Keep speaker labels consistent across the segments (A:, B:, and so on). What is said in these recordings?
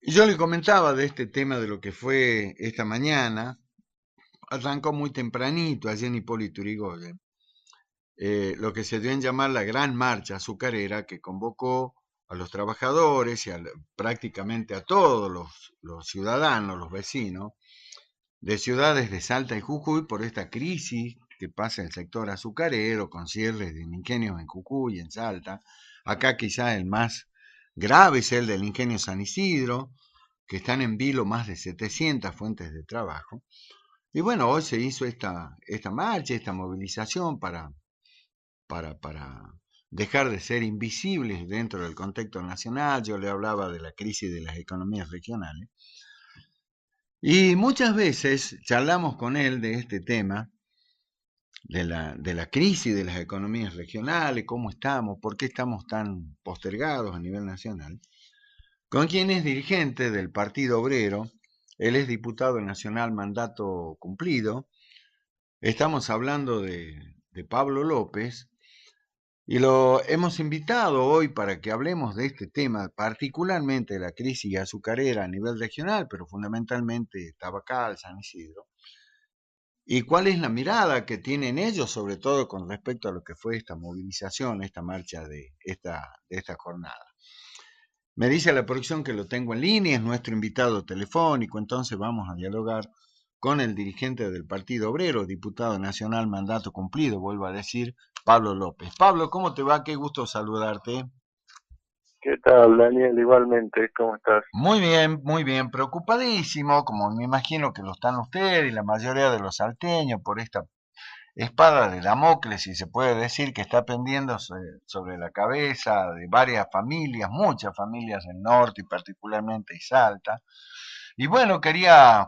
A: Y yo le comentaba de este tema de lo que fue esta mañana, arrancó muy tempranito allí en Hipólito Yrigoyen, lo que se dio en llamar la Gran Marcha Azucarera, que convocó a los trabajadores y prácticamente a todos los ciudadanos, los vecinos, de ciudades de Salta y Jujuy por esta crisis que pasa el sector azucarero, con cierres de ingenios en Jujuy y en Salta. Acá quizá el más grave es el del ingenio San Isidro, que están en vilo más de 700 fuentes de trabajo. Y bueno, hoy se hizo esta marcha, esta movilización para dejar de ser invisibles dentro del contexto nacional. Yo le hablaba de la crisis de las economías regionales. Y muchas veces charlamos con él de este tema, de la crisis de las economías regionales, cómo estamos, por qué estamos tan postergados a nivel nacional, con quien es dirigente del Partido Obrero. Él es diputado nacional mandato cumplido. Estamos hablando de Pablo López y lo hemos invitado hoy para que hablemos de este tema, particularmente de la crisis azucarera a nivel regional, pero fundamentalmente tabacal, San Isidro. ¿Y cuál es la mirada que tienen ellos, sobre todo con respecto a lo que fue esta movilización, esta marcha de esta jornada? Me dice la producción que lo tengo en línea, es nuestro invitado telefónico, entonces vamos a dialogar con el dirigente del Partido Obrero, diputado nacional mandato cumplido, vuelvo a decir, Pablo López. Pablo, ¿cómo te va? Qué gusto saludarte.
B: ¿Qué tal, Daniel? Igualmente, ¿cómo estás?
A: Muy bien, preocupadísimo, como me imagino que lo están ustedes y la mayoría de los salteños por esta espada de Damocles, si se puede decir, que está pendiendo sobre la cabeza de varias familias, muchas familias del norte y particularmente de Salta. Y bueno,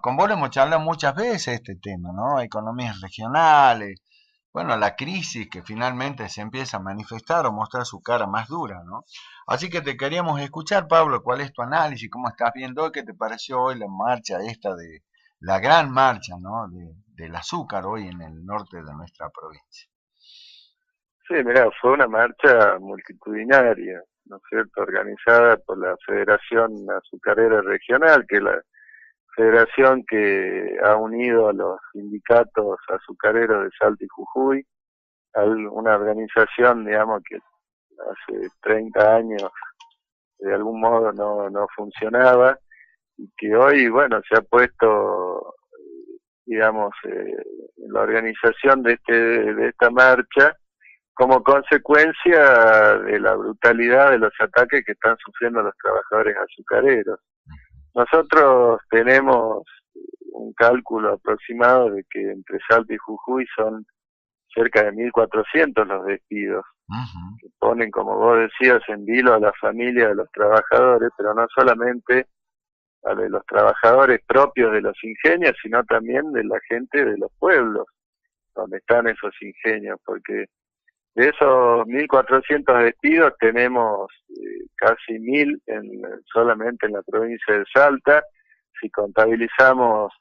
A: con vos lo hemos charlado muchas veces este tema, ¿no? Economías regionales, bueno, la crisis que finalmente se empieza a manifestar o mostrar su cara más dura, ¿no? Así que te queríamos escuchar, Pablo, cuál es tu análisis, cómo estás viendo hoy, qué te pareció hoy la marcha esta de la gran marcha, ¿no? Del azúcar hoy en el norte de nuestra provincia.
B: Sí, mirá, fue una marcha multitudinaria, ¿no es cierto?, organizada por la Federación Azucarera Regional, que es la federación que ha unido a los sindicatos azucareros de Salta y Jujuy, una organización, digamos, que hace 30 años de algún modo no funcionaba y que hoy, bueno, se ha puesto, digamos, en la organización de esta marcha como consecuencia de la brutalidad de los ataques que están sufriendo los trabajadores azucareros. Nosotros tenemos un cálculo aproximado de que entre Salta y Jujuy son cerca de 1.400 los despidos,
A: Ujú.
B: que ponen, como vos decías, en vilo a la familia de los trabajadores, pero no solamente a de los trabajadores propios de los ingenios, sino también de la gente de los pueblos donde están esos ingenios, porque de esos 1.400 despidos tenemos casi 1.000 solamente en la provincia de Salta. Si contabilizamos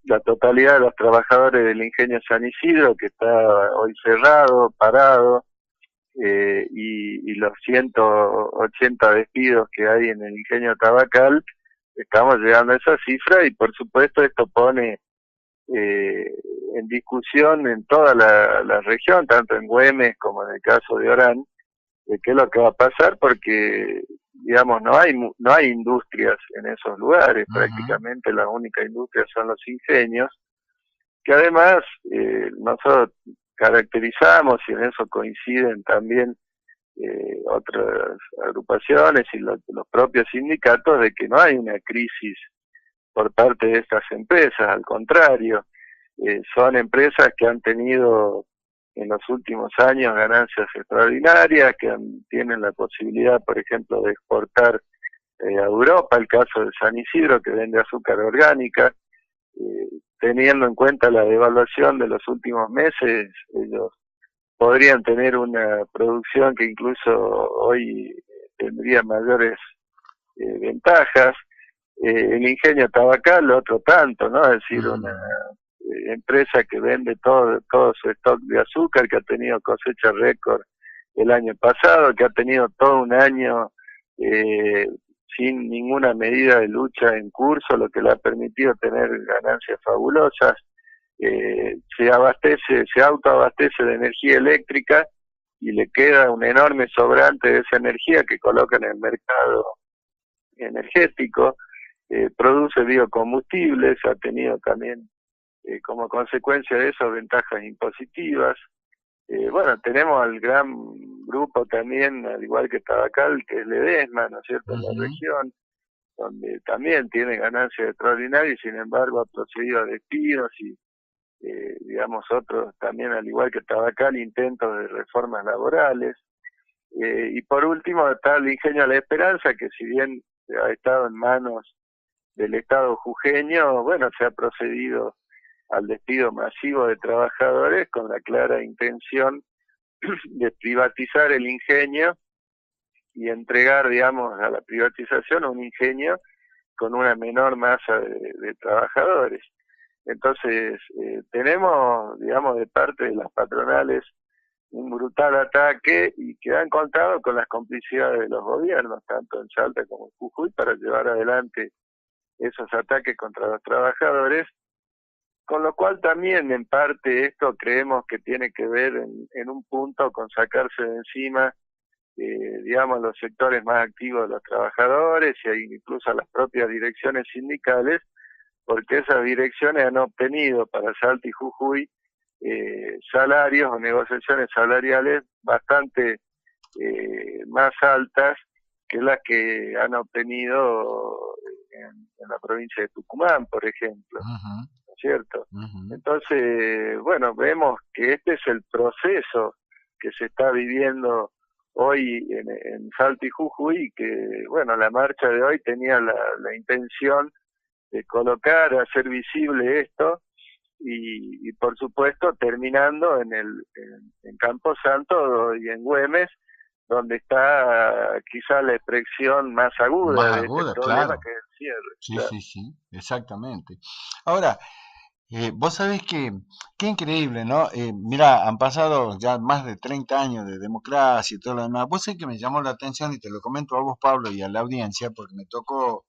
B: la totalidad de los trabajadores del ingenio San Isidro, que está hoy cerrado, parado, y los 180 despidos que hay en el ingenio Tabacal, estamos llegando a esa cifra y por supuesto esto pone eh, en discusión en toda la región, tanto en Güemes como en el caso de Orán, de qué es lo que va a pasar, porque digamos no hay industrias en esos lugares,
A: Ujú.
B: prácticamente la única industria son los ingenios, que además nosotros caracterizamos y en eso coinciden también otras agrupaciones y los propios sindicatos de que no hay una crisis por parte de estas empresas, al contrario, son empresas que han tenido en los últimos años ganancias extraordinarias, que tienen la posibilidad, por ejemplo, de exportar a Europa, el caso de San Isidro, que vende azúcar orgánica, teniendo en cuenta la devaluación de los últimos meses, ellos podrían tener una producción que incluso hoy tendría mayores ventajas. El ingenio tabacal, otro tanto, ¿no? Es decir, una
A: Mm.
B: empresa que vende todo su stock de azúcar, que ha tenido cosecha récord el año pasado, que ha tenido todo un año eh, sin ninguna medida de lucha en curso, lo que le ha permitido tener ganancias fabulosas. Se autoabastece de energía eléctrica y le queda un enorme sobrante de esa energía que coloca en el mercado energético. Produce biocombustibles, ha tenido también como consecuencia de eso ventajas impositivas. Bueno, tenemos al gran grupo también, al igual que Tabacal, que es Ledesma, ¿no es cierto?, en la región, donde también tiene ganancias extraordinarias y sin embargo ha procedido a despidos y, digamos, otros también, al igual que Tabacal, intentos de reformas laborales. Y por último está el Ingenio La Esperanza, que si bien ha estado en manos del Estado jujeño, bueno, se ha procedido al despido masivo de trabajadores con la clara intención de privatizar el ingenio y entregar, digamos, a la privatización un ingenio con una menor masa de trabajadores. Entonces, tenemos, digamos, de parte de las patronales un brutal ataque y que han contado con las complicidades de los gobiernos, tanto en Salta como en Jujuy, para llevar adelante esos ataques contra los trabajadores, con lo cual también en parte esto creemos que tiene que ver en un punto con sacarse de encima, digamos, los sectores más activos de los trabajadores e incluso a las propias direcciones sindicales, porque esas direcciones han obtenido para Salta y Jujuy salarios o negociaciones salariales bastante más altas que las que han obtenido en la provincia de Tucumán, por ejemplo, ¿no es cierto? Entonces, bueno, vemos que este es el proceso que se está viviendo hoy en Salta y Jujuy, y que, bueno, la marcha de hoy tenía la intención de colocar, hacer visible esto, y por supuesto terminando en Campo Santo y en Güemes, donde está quizá la expresión más aguda
A: Más
B: de este
A: aguda,
B: problema,
A: claro.
B: que es el cierre.
A: Sí,
B: Claro.
A: sí, sí, exactamente. Ahora, vos sabés que, qué increíble, ¿no? Mira, han pasado ya más de 30 años de democracia y todo lo demás. Vos sabés que me llamó la atención y te lo comento a vos, Pablo, y a la audiencia, porque me tocó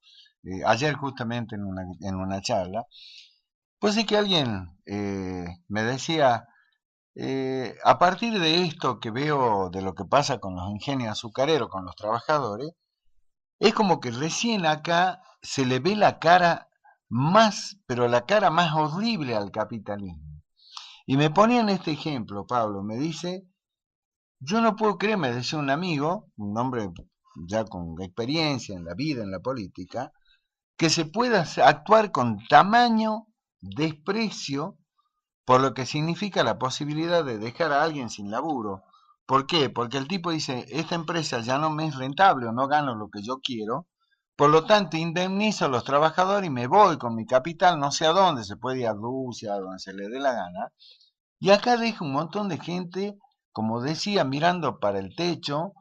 A: ayer justamente en una charla. Vos sabés que alguien me decía, a partir de esto que veo de lo que pasa con los ingenios azucareros, con los trabajadores, es como que recién acá se le ve la cara más, pero la cara más horrible al capitalismo. Y me ponían este ejemplo, Pablo, me dice, yo no puedo creer, me decía un amigo, un hombre ya con experiencia en la vida, en la política, que se pueda actuar con tamaño desprecio por lo que significa la posibilidad de dejar a alguien sin laburo. ¿Por qué? Porque el tipo dice, esta empresa ya no me es rentable o no gano lo que yo quiero, por lo tanto indemnizo a los trabajadores y me voy con mi capital no sé a dónde, se puede ir a Rusia, a donde se le dé la gana, y acá deja un montón de gente, como decía, mirando para el techo,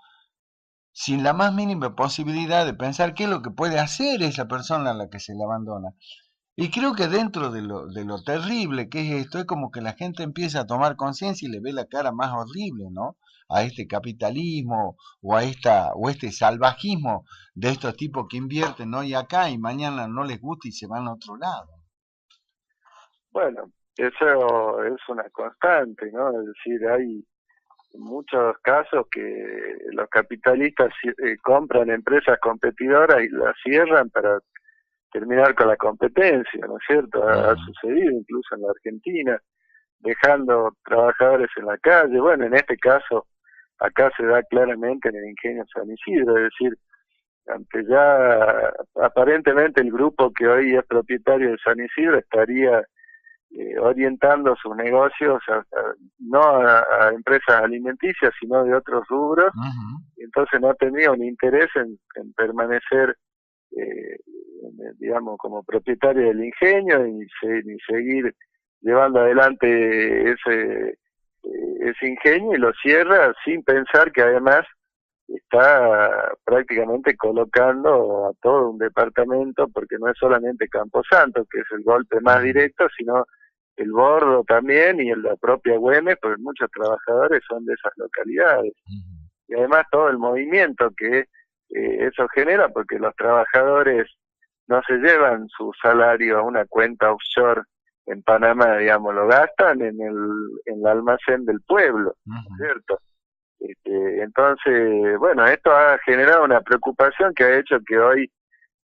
A: sin la más mínima posibilidad de pensar qué es lo que puede hacer esa persona a la que se le abandona. Y creo que dentro de lo terrible que es esto, es como que la gente empieza a tomar conciencia y le ve la cara más horrible, ¿no? A este capitalismo o este salvajismo de estos tipos que invierten hoy acá y mañana no les gusta y se van a otro lado.
B: Bueno, eso es una constante, ¿no? Es decir, hay muchos casos que los capitalistas compran empresas competidoras y las cierran para terminar con la competencia, ¿no es cierto? Ha
A: Ujú.
B: sucedido incluso en la Argentina, dejando trabajadores en la calle. Bueno, en este caso, acá se da claramente en el Ingenio San Isidro, es decir, ante ya aparentemente el grupo que hoy es propietario de San Isidro estaría orientando sus negocios no a empresas alimenticias, sino de otros rubros,
A: Ujú.
B: y entonces no tenía un interés en permanecer, eh, digamos, como propietario del ingenio ni seguir llevando adelante ese ingenio, y lo cierra sin pensar que además está prácticamente colocando a todo un departamento, porque no es solamente Camposanto, que es el golpe más
A: Ujú.
B: directo, sino el Bordo también y en la propia Güemes, porque muchos trabajadores son de esas localidades.
A: Ujú.
B: Y además todo el movimiento que eso genera porque los trabajadores no se llevan su salario a una cuenta offshore en Panamá, digamos, lo gastan en el almacén del pueblo, ¿no es cierto? Entonces, bueno, esto ha generado una preocupación que ha hecho que hoy,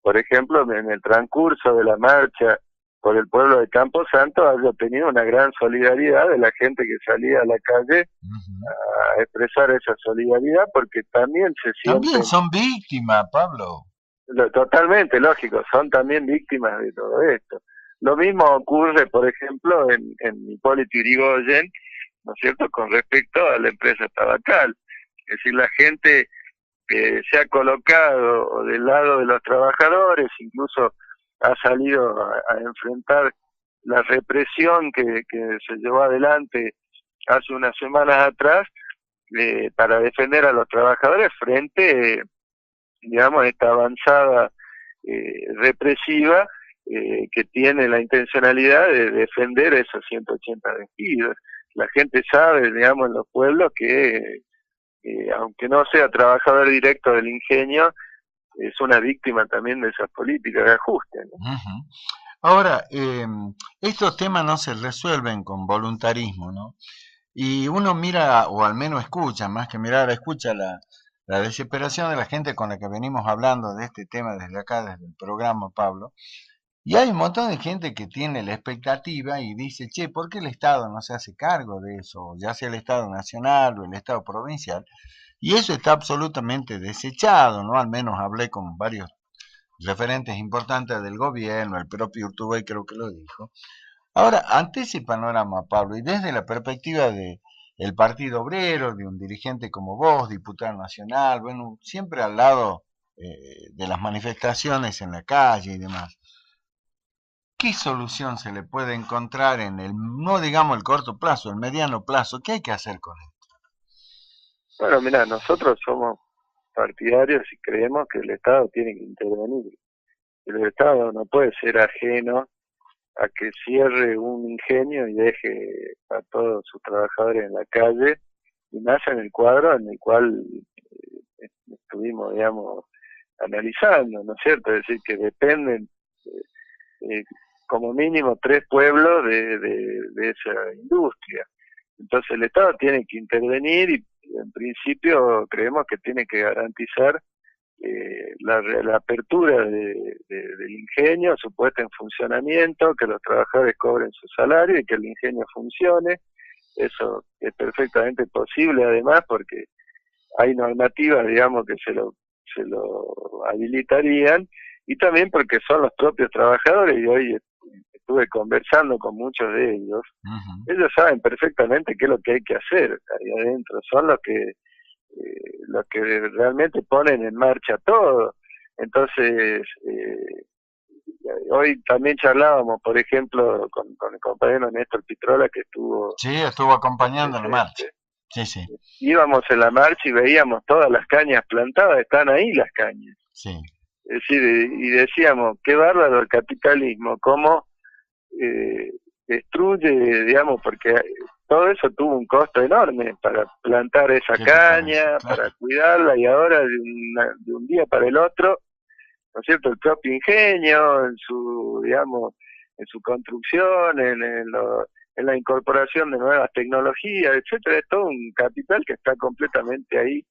B: por ejemplo, en el transcurso de la marcha por el pueblo de Camposanto haya tenido una gran solidaridad de la gente que salía a la calle a expresar esa solidaridad, porque también se
C: También
B: sienten
C: son víctimas, Pablo.
B: totalmente lógico, son también víctimas de todo esto. Lo mismo ocurre, por ejemplo, en Hipólito Yrigoyen, ¿no es cierto?, con respecto a la empresa tabacal. Es decir, la gente se ha colocado del lado de los trabajadores, incluso ha salido a enfrentar la represión que se llevó adelante hace unas semanas atrás para defender a los trabajadores frente, digamos, a esta avanzada represiva que tiene la intencionalidad de defender esos 180 despidos. La gente sabe, digamos, en los pueblos que aunque no sea trabajador directo del ingenio, es una víctima también de esas políticas de ajuste, ¿no?
C: Ahora, estos temas no se resuelven con voluntarismo, ¿no? Y uno mira, o al menos escucha, más que mirar, escucha la desesperación de la gente con la que venimos hablando de este tema desde acá, desde el programa, Pablo. Y hay un montón de gente que tiene la expectativa y dice, che, ¿por qué el Estado no se hace cargo de eso? Ya sea el Estado nacional o el Estado provincial. Y eso está absolutamente desechado, ¿no? Al menos hablé con varios referentes importantes del gobierno, el propio Urtubey creo que lo dijo. Ahora, ante ese panorama, Pablo, y desde la perspectiva de el Partido Obrero, de un dirigente como vos, diputado nacional, bueno, siempre al lado de las manifestaciones en la calle y demás, ¿qué solución se le puede encontrar en el, no digamos el corto plazo, el mediano plazo? ¿Qué hay que hacer con esto?
B: Bueno, mira, nosotros somos partidarios y creemos que el Estado tiene que intervenir. El Estado no puede ser ajeno a que cierre un ingenio y deje a todos sus trabajadores en la calle, y más en el cuadro en el cual estuvimos, digamos, analizando, ¿no es cierto? Es decir, que dependen como mínimo 3 pueblos de esa industria. Entonces el Estado tiene que intervenir y en principio creemos que tiene que garantizar la apertura del ingenio, su puesta en funcionamiento, que los trabajadores cobren su salario y que el ingenio funcione. Eso es perfectamente posible además porque hay normativas, digamos, que se lo habilitarían, y también porque son los propios trabajadores, y hoy estuve conversando con muchos de ellos. Ellos saben perfectamente qué es lo que hay que hacer ahí adentro, son los que realmente ponen en marcha todo. Entonces, hoy también charlábamos, por ejemplo, con el compañero Néstor Pitrola, que estuvo...
C: Sí, estuvo acompañando en la marcha. Sí, sí.
B: Íbamos en la marcha y veíamos todas las cañas plantadas, están ahí las cañas.
C: Sí.
B: Es decir, y decíamos, qué bárbaro el capitalismo, cómo destruye, digamos, porque todo eso tuvo un costo enorme para plantar esa caña, claro, para cuidarla, y ahora de un día para el otro, ¿no es cierto?, el propio ingenio, en su, digamos, en su construcción, en la incorporación de nuevas tecnologías, etcétera, es todo un capital que está completamente ahí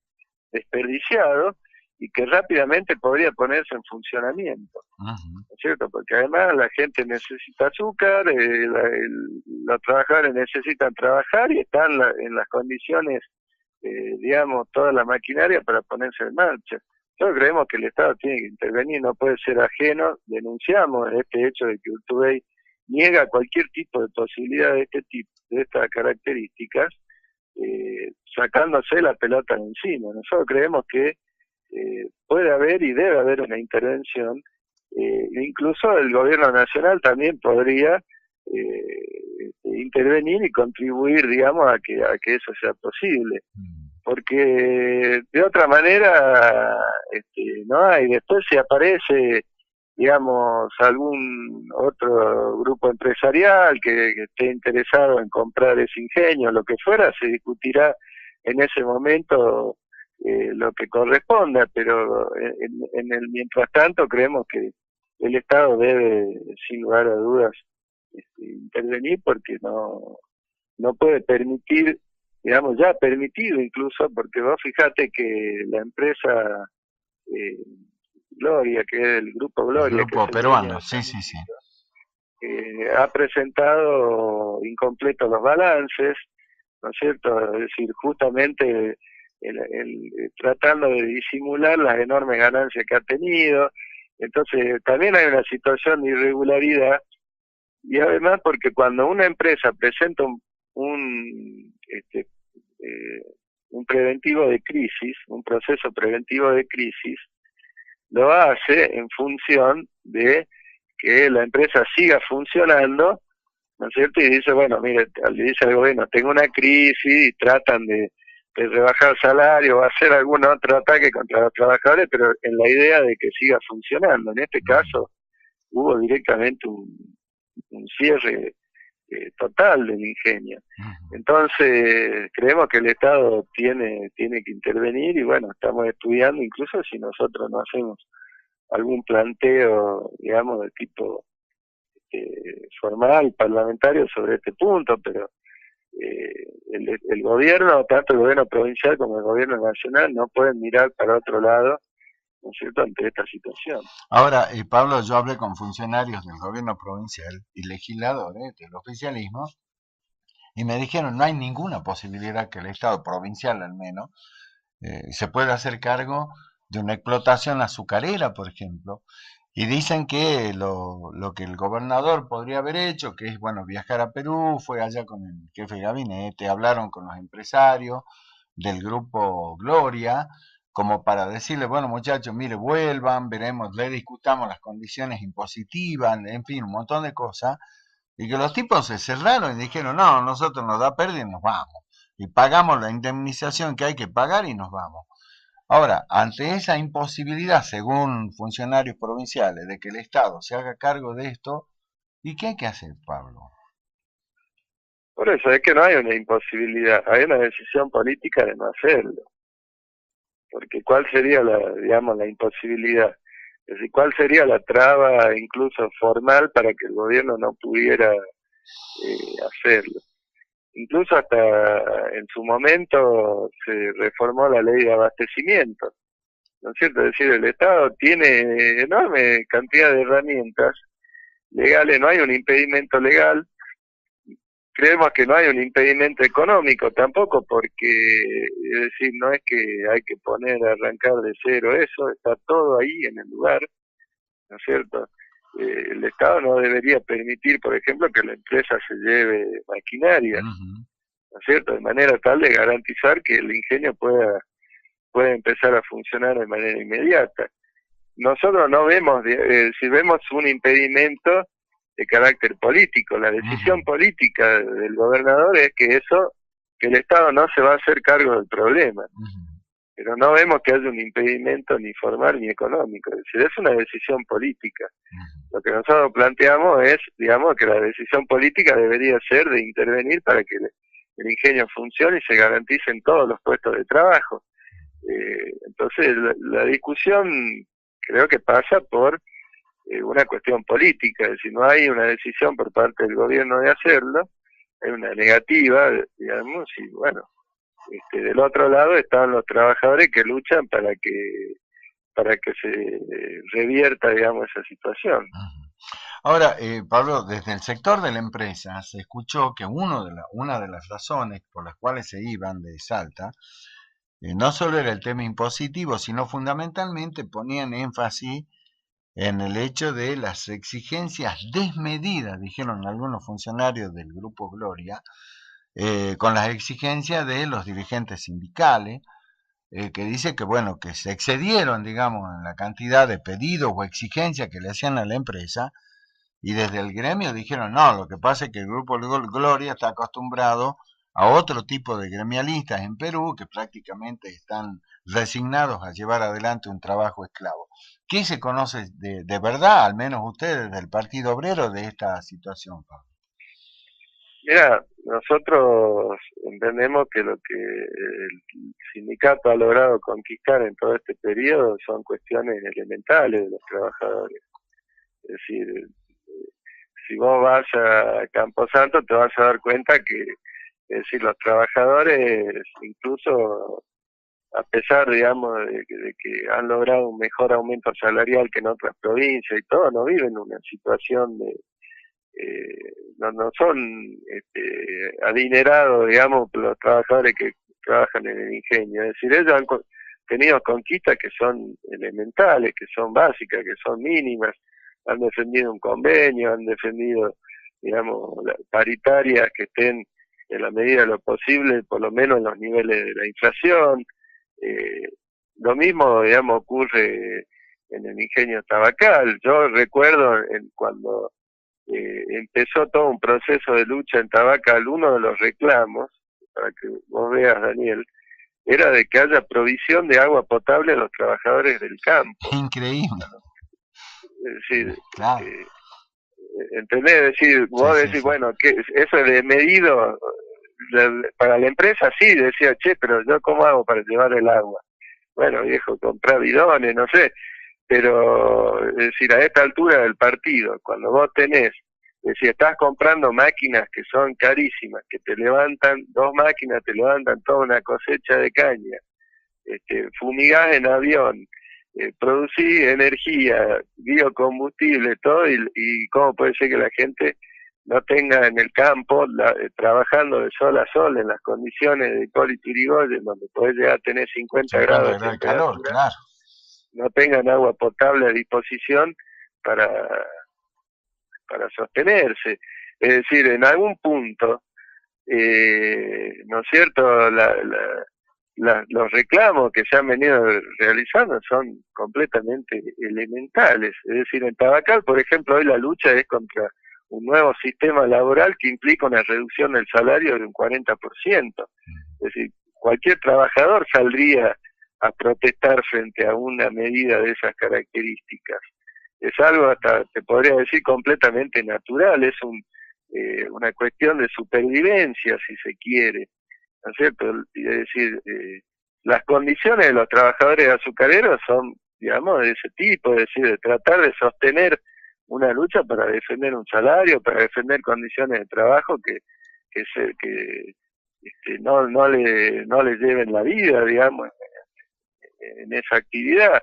B: desperdiciado y que rápidamente podría ponerse en funcionamiento, ¿no es cierto? Porque además la gente necesita azúcar, los trabajadores necesitan trabajar y están en las condiciones, digamos, toda la maquinaria para ponerse en marcha. Nosotros creemos que el Estado tiene que intervenir, no puede ser ajeno. Denunciamos este hecho de que Urtubey niega cualquier tipo de posibilidad de este tipo, de estas características, sacándose la pelota de encima. Nosotros creemos que puede haber y debe haber una intervención, incluso el gobierno nacional también podría intervenir y contribuir, digamos, a que eso sea posible, porque de otra manera no hay. Después si aparece, digamos, algún otro grupo empresarial que esté interesado en comprar ese ingenio, lo que fuera, se discutirá en ese momento lo que corresponda, pero en el mientras tanto creemos que el Estado debe, sin lugar a dudas, intervenir porque no puede permitir, digamos, ya permitido incluso, porque vos fijate que la empresa eh, Gloria, que es el grupo
C: El
B: Gloria, que es
C: grupo
B: el dueño
C: peruano,
B: de
C: sí,
B: San
C: sí, sí.
B: ha presentado incompletos los balances, ¿no es cierto? Es decir, justamente tratando de disimular las enormes ganancias que ha tenido. Entonces, también hay una situación de irregularidad, y además porque cuando una empresa presenta un, este, un preventivo de crisis, un proceso preventivo de crisis, lo hace en función de que la empresa siga funcionando, ¿no es cierto? Y dice, bueno, mire, le dice al gobierno, tengo una crisis, y tratan de rebajar salario o hacer algún otro ataque contra los trabajadores, pero en la idea de que siga funcionando. En este caso, hubo directamente un cierre total del ingenio. Entonces, creemos que el Estado tiene que intervenir, y bueno, estamos estudiando incluso si nosotros no hacemos algún planteo, digamos, de tipo formal, parlamentario sobre este punto, pero el gobierno, tanto el gobierno provincial como el gobierno nacional, no pueden mirar para otro lado, ¿no es cierto?, ante esta situación.
C: Ahora, Pablo, yo hablé con funcionarios del gobierno provincial y legisladores del oficialismo y me dijeron no hay ninguna posibilidad que el Estado provincial al menos se pueda hacer cargo de una explotación azucarera, por ejemplo, y dicen que lo que el gobernador podría haber hecho, que es, bueno, viajar a Perú, fue allá con el jefe de gabinete, hablaron con los empresarios del grupo Gloria, como para decirle, bueno, muchachos, mire, vuelvan, veremos, le discutamos las condiciones impositivas, en fin, un montón de cosas, y que los tipos se cerraron y dijeron, no, nosotros nos da pérdida y nos vamos, y pagamos la indemnización que hay que pagar y nos vamos. Ahora, ante esa imposibilidad, según funcionarios provinciales, de que el Estado se haga cargo de esto, ¿y qué hay que hacer, Pablo?
B: Por eso es que no hay una imposibilidad, hay una decisión política de no hacerlo. Porque ¿cuál sería digamos, la imposibilidad? Es decir, ¿cuál sería la traba incluso formal para que el gobierno no pudiera hacerlo? Incluso hasta en su momento se reformó la ley de abastecimiento, ¿no es cierto? Es decir, el Estado tiene enorme cantidad de herramientas legales, no hay un impedimento legal. Creemos que no hay un impedimento económico tampoco, porque, es decir, no es que hay que arrancar de cero eso, está todo ahí en el lugar, ¿no es cierto? El Estado no debería permitir, por ejemplo, que la empresa se lleve maquinaria, ¿no es cierto? De manera tal de garantizar que el ingenio pueda empezar a funcionar de manera inmediata. Nosotros no vemos, si vemos un impedimento de carácter político, la decisión política del gobernador es que el Estado no se va a hacer cargo del problema, pero no vemos que haya un impedimento ni formal ni económico, es decir, es una decisión política. Lo que nosotros planteamos es, digamos, que la decisión política debería ser de intervenir para que el ingenio funcione y se garanticen todos los puestos de trabajo. Entonces, la discusión creo que pasa por una cuestión política, es decir, no hay una decisión por parte del gobierno de hacerlo, hay una negativa, digamos, y bueno, del otro lado están los trabajadores que luchan para que se revierta, digamos, esa situación.
C: Ahora, Pablo, desde el sector de la empresa se escuchó que una de las razones por las cuales se iban de Salta no solo era el tema impositivo, sino fundamentalmente ponían énfasis en el hecho de las exigencias desmedidas, dijeron algunos funcionarios del Grupo Gloria, con las exigencias de los dirigentes sindicales, que dice que, bueno, que se excedieron, digamos, en la cantidad de pedidos o exigencias que le hacían a la empresa, y desde el gremio dijeron, no, lo que pasa es que el Grupo Gloria está acostumbrado a otro tipo de gremialistas en Perú que prácticamente están resignados a llevar adelante un trabajo esclavo. ¿Qué se conoce de verdad, al menos ustedes del Partido Obrero, de esta situación, Pablo?
B: Mira, nosotros entendemos que lo que el sindicato ha logrado conquistar en todo este periodo son cuestiones elementales de los trabajadores. Es decir, si vos vas a Camposanto te vas a dar cuenta que, es decir, los trabajadores, incluso a pesar, digamos, de que han logrado un mejor aumento salarial que en otras provincias y todo, no viven una situación de, no son adinerados, digamos, los trabajadores que trabajan en el ingenio. Es decir, ellos han tenido conquistas que son elementales, que son básicas, que son mínimas. Han defendido un convenio, han defendido, digamos, paritarias que estén en la medida de lo posible, por lo menos en los niveles de la inflación. Eh, lo mismo, digamos, ocurre en el ingenio tabacal. Yo recuerdo cuando empezó todo un proceso de lucha en Tabacal, uno de los reclamos, para que vos veas, Daniel, era de que haya provisión de agua potable a los trabajadores del campo.
C: Increíble.
B: Es decir,
C: Claro.
B: ¿entendés? Es decir, vos
C: Sí,
B: decís,
C: sí, sí.
B: bueno, que eso de medido para la empresa, sí, decía, che, pero yo cómo hago para llevar el agua. Bueno, viejo, comprar bidones, no sé, pero es decir, a esta altura del partido, cuando vos tenés, es decir, estás comprando máquinas que son carísimas, que te levantan, dos máquinas te levantan toda una cosecha de caña, fumigás en avión, producís energía, biocombustible, todo, y cómo puede ser que la gente no tenga en el campo, trabajando de sol a sol, en las condiciones de Coli Tirigoyen, donde podés llegar a tener 50
C: 50
B: grados
C: grados
B: de
C: de calor,
B: temperatura,
C: claro.
B: no tengan agua potable a disposición para, para sostenerse. Es decir, en algún punto, ¿no es cierto? Los reclamos que se han venido realizando son completamente elementales. Es decir, en Tabacal, por ejemplo, hoy la lucha es contra un nuevo sistema laboral que implica una reducción del salario de un 40%. Es decir, cualquier trabajador saldría a protestar frente a una medida de esas características. Es algo hasta, te podría decir, completamente natural, es una cuestión de supervivencia, si se quiere, ¿no es cierto? Es decir, las condiciones de los trabajadores azucareros son, digamos, de ese tipo, es decir, de tratar de sostener una lucha para defender un salario, para defender condiciones de trabajo que no le lleven la vida, digamos, en esa actividad.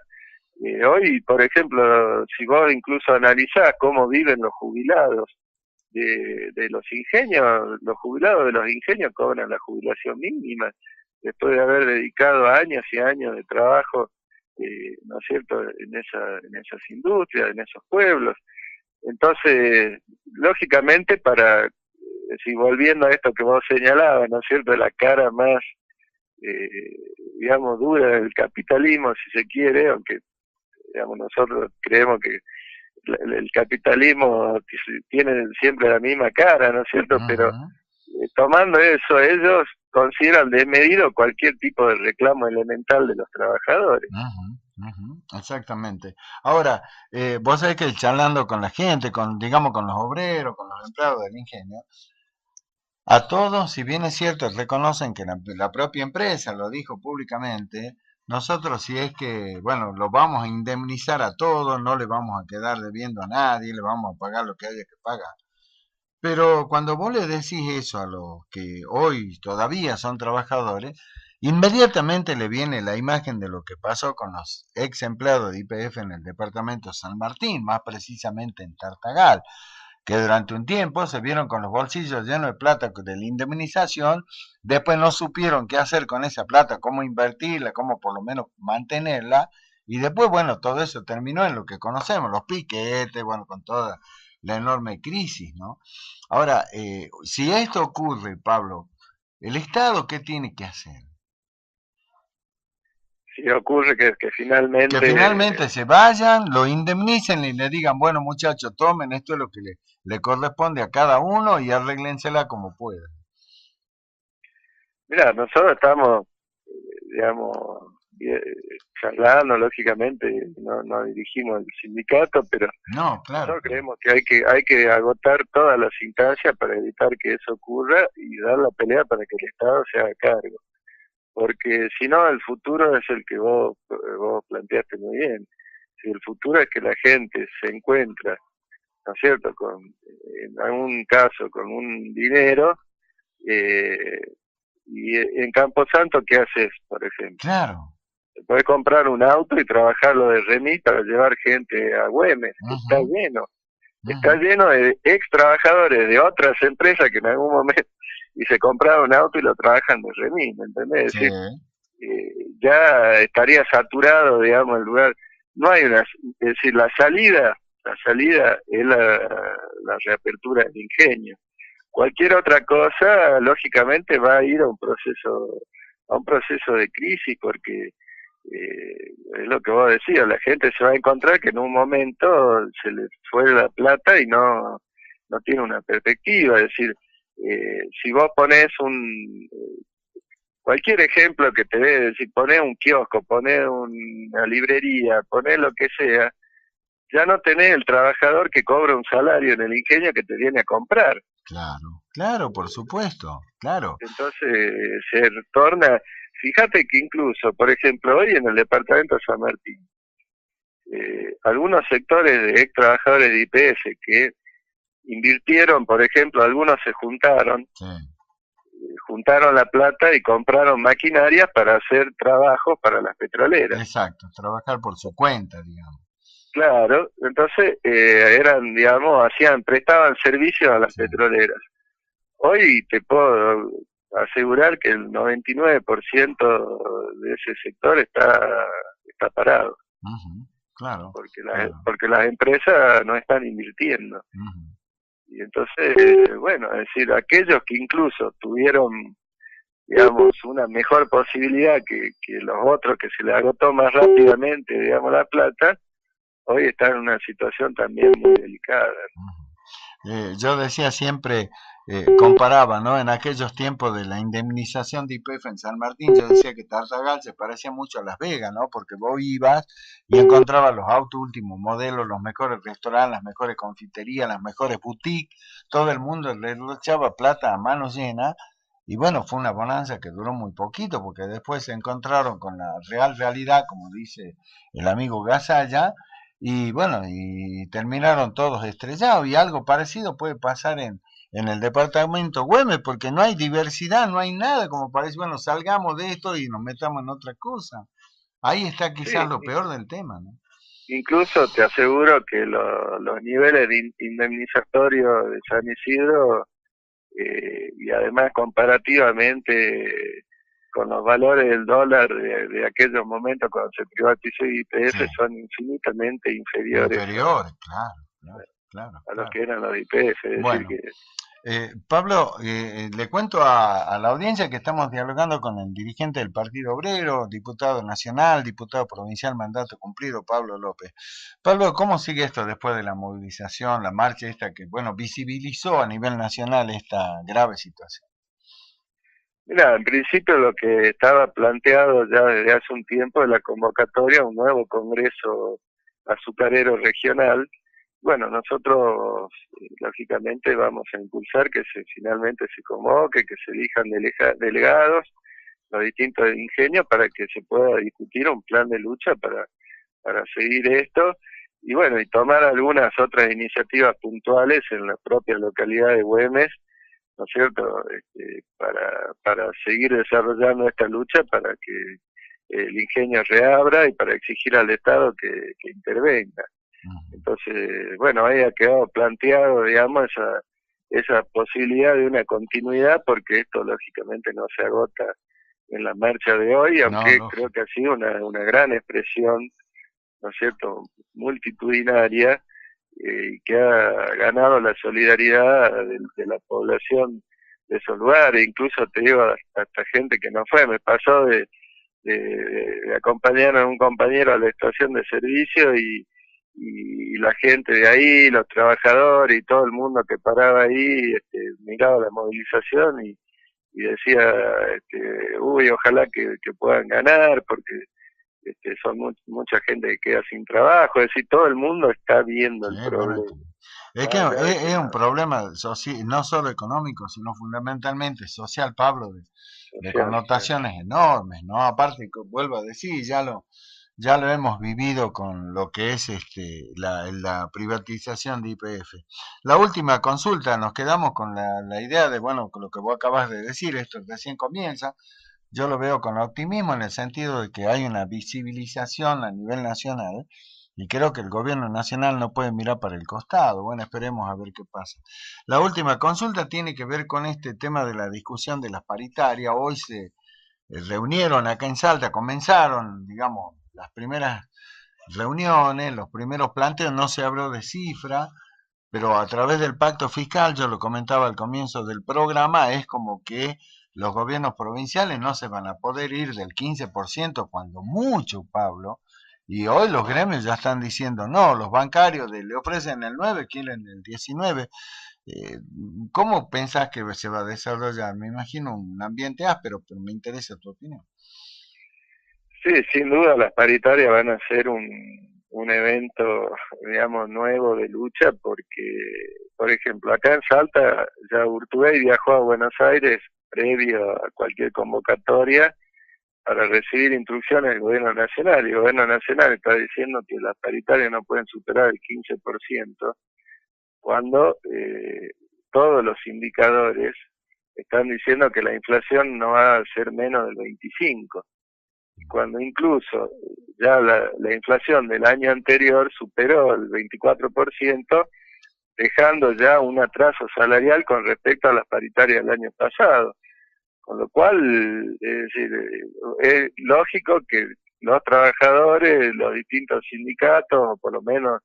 B: Hoy, por ejemplo, si vos incluso analizás cómo viven los jubilados de los ingenios, los jubilados de los ingenios cobran la jubilación mínima después de haber dedicado años y años de trabajo, ¿no es cierto?, en esas industrias, en esos pueblos. Entonces, lógicamente, si volviendo a esto que vos señalabas, ¿no es cierto?, la cara más, digamos, dura del capitalismo, si se quiere, aunque, digamos, nosotros creemos que el capitalismo tiene siempre la misma cara, ¿no es cierto? Pero tomando eso, ellos consideran desmedido cualquier tipo de reclamo elemental de los trabajadores.
C: Exactamente. Ahora, vos sabés que charlando con la gente, digamos, con los obreros, con los empleados del ingenio, a todos, si bien es cierto, reconocen que la propia empresa lo dijo públicamente, nosotros si es que, bueno, lo vamos a indemnizar a todos, no le vamos a quedar debiendo a nadie, le vamos a pagar lo que haya que pagar. Pero cuando vos le decís eso a los que hoy todavía son trabajadores, inmediatamente le viene la imagen de lo que pasó con los ex empleados de YPF en el departamento de San Martín, más precisamente en Tartagal, que durante un tiempo se vieron con los bolsillos llenos de plata de la indemnización, después no supieron qué hacer con esa plata, cómo invertirla, cómo por lo menos mantenerla, y después, bueno, todo eso terminó en lo que conocemos, los piquetes, bueno, con toda la enorme crisis, ¿no? Ahora, si esto ocurre, Pablo, ¿el Estado qué tiene que hacer?
B: Si ocurre que
C: Que
B: finalmente,
C: finalmente se vayan, lo indemnicen y le digan, bueno muchachos, tomen, esto es lo que le corresponde a cada uno y arréglensela como puedan.
B: mira, nosotros estamos, digamos, charlando, lógicamente, no dirigimos el sindicato, pero
C: No, claro,
B: nosotros creemos que hay que agotar todas las instancias para evitar que eso ocurra y dar la pelea para que el Estado se haga cargo. Porque si no, el futuro es el que vos planteaste muy bien. Si el futuro es que la gente se encuentra, ¿no es cierto?, en algún caso con un dinero, eh, y en Camposanto, ¿qué haces, por ejemplo?
C: claro.
B: Puedes comprar un auto y trabajarlo de remis para llevar gente a Güemes.
C: Ujú,
B: Está
C: ujú.
B: lleno de ex trabajadores de otras empresas que en algún momento y se compraron un auto y lo trabajan de remis, ¿me entendés? Es
C: Sí,
B: decir, ya estaría saturado, digamos, el lugar. No hay una, es decir, la salida es la reapertura del ingenio. Cualquier otra cosa, lógicamente, va a ir a un proceso de crisis, porque es lo que vos decías, la gente se va a encontrar que en un momento se le fue la plata y no tiene una perspectiva. Es decir, si vos pones cualquier ejemplo que te dé, es decir, poner un kiosco, poner una librería, poner lo que sea, ya no tenés el trabajador que cobra un salario en el ingenio que te viene a comprar.
C: claro, claro, por supuesto, claro.
B: Entonces se torna, fíjate que incluso, por ejemplo, hoy en el departamento de San Martín, algunos sectores de ex trabajadores de IPF que invirtieron, por ejemplo, algunos se
C: Sí,
B: juntaron la plata y compraron maquinaria para hacer trabajos para las petroleras.
C: exacto, trabajar por su cuenta, digamos.
B: Claro, entonces eran, digamos, prestaban servicios a las
C: Sí,
B: petroleras. Hoy te puedo asegurar que el 99% de ese sector está parado,
C: ujú, claro, claro.
B: porque las empresas no están invirtiendo.
C: Ujú.
B: Y entonces, bueno, es decir, aquellos que incluso tuvieron, digamos, una mejor posibilidad que los otros, que se les agotó más rápidamente, digamos, la plata, hoy están en una situación también muy delicada.
C: Yo decía siempre, comparaba, ¿no? En aquellos tiempos de la indemnización de IPF en San Martín, yo decía que Tartagal se parecía mucho a Las Vegas, ¿no? Porque vos ibas y encontrabas los autos últimos modelos, los mejores restaurantes, las mejores confiterías, las mejores boutiques, todo el mundo le echaba plata a mano llena. Y bueno, fue una bonanza que duró muy poquito, porque después se encontraron con la real realidad, como dice el amigo Gasalla, y bueno, y terminaron todos estrellados. Y algo parecido puede pasar en el departamento Güemes, porque no hay diversidad, no hay nada como parece, bueno, salgamos de esto y nos metamos en otra cosa. Ahí está quizás
B: Sí,
C: lo peor del tema, ¿no?
B: incluso te aseguro que los niveles de indemnizatorios de San Isidro, y además comparativamente con los valores del dólar de aquellos momentos cuando se privatizó
C: Sí,
B: YPF, son infinitamente inferiores
C: inferiores, claro, claro, claro,
B: a los
C: claro.
B: que eran los YPF. Es decir,
C: Bueno,
B: que
C: Pablo, le cuento a la audiencia que estamos dialogando con el dirigente del Partido Obrero, diputado nacional, diputado provincial, mandato cumplido, Pablo López. Pablo, ¿cómo sigue esto después de la movilización, la marcha esta que, bueno, visibilizó a nivel nacional esta grave situación?
B: mira, en principio lo que estaba planteado ya desde hace un tiempo es la convocatoria a un nuevo Congreso Azucarero Regional. Bueno, nosotros lógicamente vamos a impulsar que finalmente se convoque, que se elijan delegados, los distintos ingenios, para que se pueda discutir un plan de lucha para seguir esto. Y bueno, y tomar algunas otras iniciativas puntuales en la propia localidad de Güemes, ¿no es cierto?, para seguir desarrollando esta lucha, para que el ingenio reabra y para exigir al Estado que intervenga.
C: Ujú.
B: Entonces, bueno, ahí ha quedado planteado, digamos, esa posibilidad de una continuidad, porque esto lógicamente no se agota en la marcha de hoy,
C: No,
B: aunque creo
C: lógico.
B: que ha sido una gran expresión, ¿no es cierto?, multitudinaria, y que ha ganado la solidaridad de la población de esos lugares. Incluso te digo, hasta gente que no fue, me pasó de acompañar a un compañero a la estación de servicio, y la gente de ahí, los trabajadores y todo el mundo que paraba ahí, miraba la movilización y decía, uy, ojalá que puedan ganar, porque son mucha gente que queda sin trabajo, es decir, todo el mundo está viendo el
C: Sí, bueno,
B: problema.
C: es que es un problema no solo económico, sino fundamentalmente social, Pablo, de
B: Social.
C: connotaciones enormes, ¿no? Aparte, vuelvo a decir, ya lo hemos vivido con lo que es la privatización de YPF. La última consulta, nos quedamos con la idea de, bueno, con lo que vos acabas de decir, esto recién comienza. Yo lo veo con optimismo en el sentido de que hay una visibilización a nivel nacional y creo que el gobierno nacional no puede mirar para el costado. Bueno, esperemos a ver qué pasa. La última consulta tiene que ver con este tema de la discusión de las paritarias. Hoy se reunieron acá en Salta, comenzaron, digamos, las primeras reuniones, los primeros planteos, no se habló de cifra, pero a través del pacto fiscal, yo lo comentaba al comienzo del programa, es como que los gobiernos provinciales no se van a poder ir del 15% cuando mucho, Pablo, y hoy los gremios ya están diciendo, no, los bancarios le ofrecen el 9, quieren el 19. Eh, ¿Cómo pensás que se va a desarrollar? Me imagino un ambiente áspero, pero me interesa tu opinión.
B: Sí, sin duda las paritarias van a ser un evento, digamos, nuevo de lucha porque, por ejemplo, acá en Salta ya Urtubey viajó a Buenos Aires previo a cualquier convocatoria para recibir instrucciones del gobierno nacional. Y el gobierno nacional está diciendo que las paritarias no pueden superar el 15% cuando todos los indicadores están diciendo que la inflación no va a ser menos del 25%. Cuando incluso ya la inflación del año anterior superó el 24%, dejando ya un atraso salarial con respecto a las paritarias del año pasado. Con lo cual, es decir, es lógico que los trabajadores, los distintos sindicatos, o por lo menos,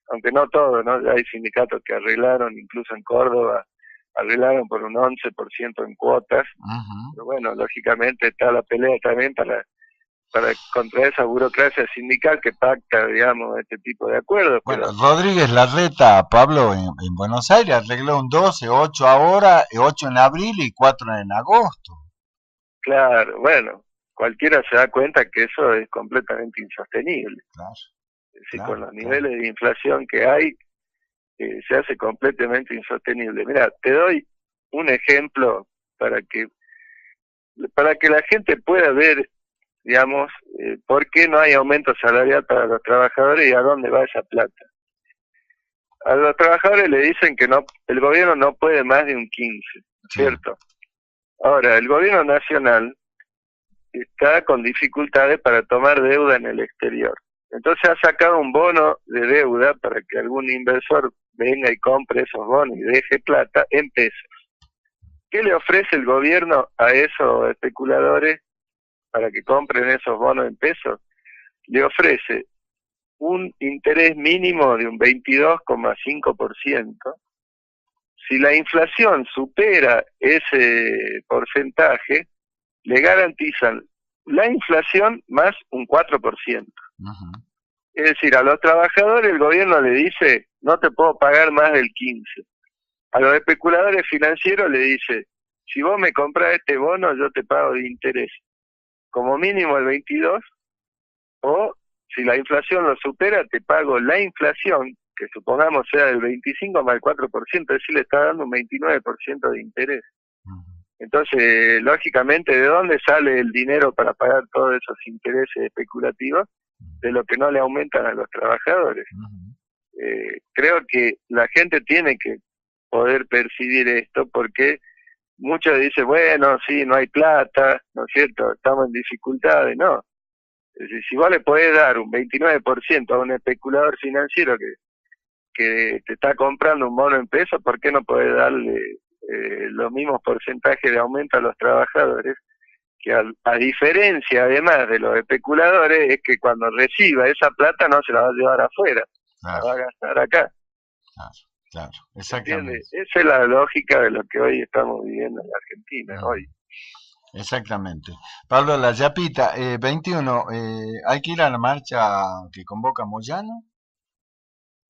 B: aunque no todos, ¿no? Ya hay sindicatos que arreglaron, incluso en Córdoba, arreglaron por un 11% en cuotas. Pero bueno, lógicamente está la pelea también para contra esa burocracia sindical que pacta, digamos, este tipo de acuerdos.
C: Bueno, pero Rodríguez Larreta, Pablo, en Buenos Aires arregló un 12, 8 ahora, 8 en abril y 4 en agosto.
B: Claro, bueno, cualquiera se da cuenta que eso es completamente insostenible.
C: Claro,
B: es decir, con los niveles de inflación que hay, se hace completamente insostenible. Mira, te doy un ejemplo para que la gente pueda ver, digamos, por qué no hay aumento salarial para los trabajadores y a dónde va esa plata. A los trabajadores le dicen que no, el gobierno no puede más de un 15, ¿cierto? Ahora, el gobierno nacional está con dificultades para tomar deuda en el exterior. Entonces ha sacado un bono de deuda para que algún inversor venga y compre esos bonos y deje plata en pesos. ¿Qué le ofrece el gobierno a esos especuladores para que compren esos bonos en pesos? Le ofrece un interés mínimo de un 22,5%. Si la inflación supera ese porcentaje, le garantizan la inflación más un 4%. Es decir, a los trabajadores el gobierno le dice, no te puedo pagar más del 15%. A los especuladores financieros le dice, si vos me compras este bono, yo te pago de interés como mínimo el 22%, o si la inflación lo supera, te pago la inflación, que supongamos sea del 25 más el 4%, es decir, le está dando un 29% de interés. Entonces, lógicamente, ¿de dónde sale el dinero para pagar todos esos intereses especulativos? De lo que no le aumentan a los trabajadores. Creo que la gente tiene que poder percibir esto, porque muchos dicen, bueno, sí, no hay plata, ¿no es cierto? Estamos en dificultades, no. Es decir, si vos le podés dar un 29% a un especulador financiero que te está comprando un bono en pesos, ¿por qué no podés darle los mismos porcentajes de aumento a los trabajadores? Que a diferencia además de los especuladores, es que cuando reciba esa plata no se la va a llevar afuera, la va a gastar acá.
C: Claro, exactamente.
B: ¿Entiendes? Esa es la lógica de lo que hoy estamos viviendo en la Argentina, hoy.
C: Exactamente. Pablo, la Yapita, 21, ¿hay que ir a la marcha que convoca Moyano?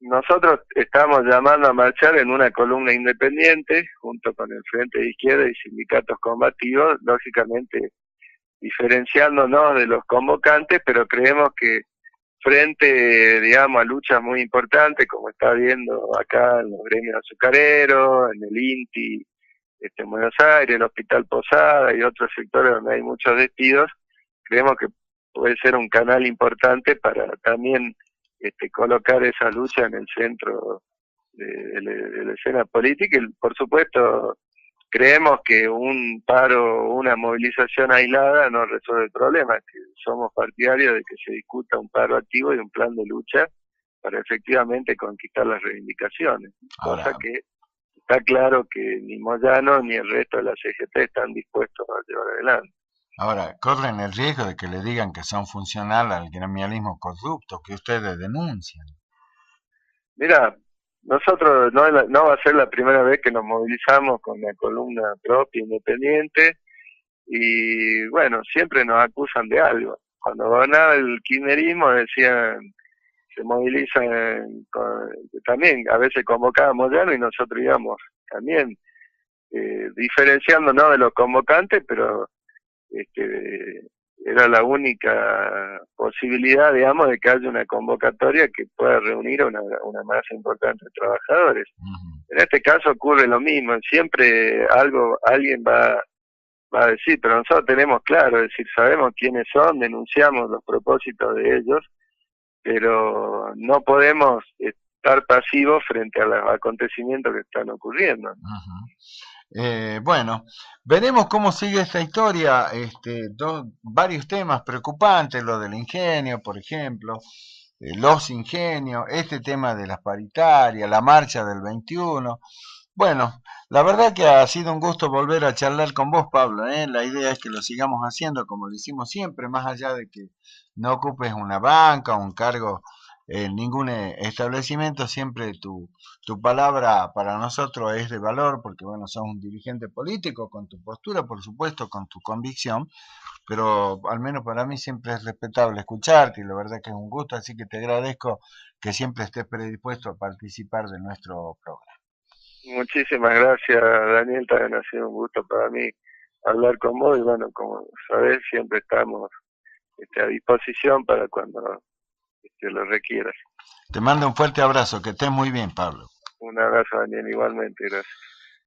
B: Nosotros estamos llamando a marchar en una columna independiente, junto con el Frente de Izquierda y sindicatos combativos. Lógicamente, diferenciándonos de los convocantes, pero creemos que frente, digamos, a luchas muy importantes, como está viendo acá en los gremios azucareros, en el INTI, en Buenos Aires, el Hospital Posada y otros sectores donde hay muchos despidos, creemos que puede ser un canal importante para también colocar esa lucha en el centro de la escena política y, por supuesto, creemos que un paro, una movilización aislada no resuelve el problema, que somos partidarios de que se discuta un paro activo y un plan de lucha para efectivamente conquistar las reivindicaciones,
C: Ahora,
B: cosa que está claro que ni Moyano ni el resto de la CGT están dispuestos a llevar adelante.
C: ahora, corren el riesgo de que le digan que son funcionales al gremialismo corrupto que ustedes denuncian.
B: Mira, nosotros no va a ser la primera vez que nos movilizamos con la columna propia, independiente, y bueno, siempre nos acusan de algo. Cuando gobernaba el kirchnerismo decían, se movilizan, también a veces convocábamos ya y nosotros íbamos también diferenciándonos de los convocantes, pero era la única posibilidad, digamos, de que haya una convocatoria que pueda reunir a una masa importante de trabajadores. En este caso ocurre lo mismo, siempre alguien va a decir, pero nosotros tenemos claro, es decir, sabemos quiénes son, denunciamos los propósitos de ellos, pero no podemos estar pasivos frente a los acontecimientos que están ocurriendo.
C: Bueno, veremos cómo sigue esta historia, varios temas preocupantes, lo del ingenio, por ejemplo, los ingenios, este tema de las paritarias, la marcha del 21. Bueno, la verdad que ha sido un gusto volver a charlar con vos, Pablo, ¿eh? La idea es que lo sigamos haciendo como lo hicimos siempre, más allá de que no ocupes una banca o un cargo en ningún establecimiento, siempre tu palabra para nosotros es de valor, porque bueno, sos un dirigente político con tu postura, por supuesto, con tu convicción, pero al menos para mí siempre es respetable escucharte y la verdad que es un gusto, así que te agradezco que siempre estés predispuesto a participar de nuestro programa.
B: Muchísimas gracias, Daniel, también ha sido un gusto para mí hablar con vos y bueno, como sabés, siempre estamos a disposición para cuando lo requieras.
C: Te mando un fuerte abrazo, que estés muy bien, Pablo.
B: Un abrazo, Daniel, igualmente, gracias.